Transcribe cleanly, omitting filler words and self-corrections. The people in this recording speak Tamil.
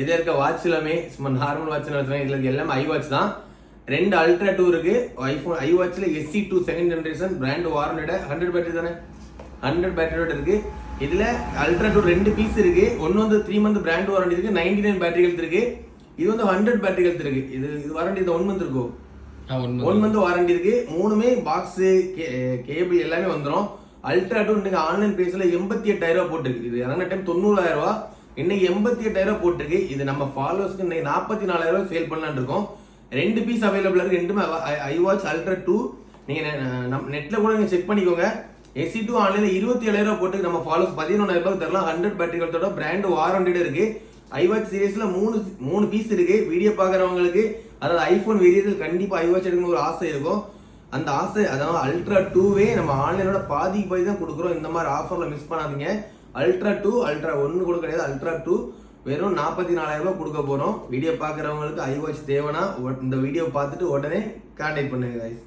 இது இருக்க வாட்ச் எல்லாமே சும்மா நார்மல் வாட்ச் இதுல எல்லாமே ஐ வாட்ச் தான். 2 அல்ட்ரா 2 இருக்கு. ஐபோன் ஐ வாட்ச்ல SE2 second generation brand warranted 100 battery தானே, 100 பேட்டரியோட இருக்கு. இதுல அல்ட்ரா 2 2 பீஸ் இருக்கு. ஒன்னு வந்து 3 மந்த் பிராண்ட் வாரண்டி இருக்கு, 99 பேட்டரி ஹெல்த் இருக்கு. இது வந்து 100 பேட்டரி ஹெல்த் இருக்கு. இது வாரண்டி 1 மந்த் இருக்கும், 1 மந்த் வாரண்டி இருக்கு. மூணுமே பாக்ஸ் கேபிள் எல்லாமே வந்துடும். அல்ட்ரா 2 இன்னைக்கு ஆன்லைன் பிரைஸ்ல 88,000 போட்டுருக்கு. இது இறங்கின டைம் 90,000, இன்னைக்கு 88,000 போட்டிருக்கு. இது நம்ம ஃபாலோவர்ஸ்க்கு இன்னைக்கு 44,000 சேல் பண்ணலான்னு இருக்கோம். 2 பீஸ் அவைலபிள் இருக்கு. ரெண்டுமே ஐ வாட்ச் அல்ட்ரா 2. நீங்க நெட்ல கூட நீங்க செக் பண்ணிக்கோங்க. SE2 ஆன்லைன்ல 27,000 போட்டு நம்ம ஃபாலோவர்ஸ் 11,000 தரலாம். 100 பேட்டரிகளோட பிராண்ட் வாரண்டட் இருக்கு. ஐ வாட்ச் சீரிஸ்ல 3 பீஸ் இருக்கு. வீடியோ பாக்குறவங்களுக்கு அதாவது ஐபோன் வேரியத்தில் கண்டிப்பா ஐ வாட்ச் எடுக்கணும் ஒரு ஆசை இருக்கும். அந்த ஆசை அதாவது அல்ட்ரா 2வே நம்ம ஆன்லைனோட பாதிக்கு தான் கொடுக்குறோம். இந்த மாதிரி ஆஃபர்ல மிஸ் பண்ணாதீங்க. அல்ட்ரா 2 அல்ட்ரா 1 கூட கிடையாது, அல்ட்ரா 2 வெறும் 44,000 கொடுக்க போறோம். வீடியோ பாக்குறவங்களுக்கு ஐ வாட்ச் தேவைன்னா இந்த வீடியோ பார்த்துட்டு உடனே கான்டாக்ட் பண்ணுங்க guys.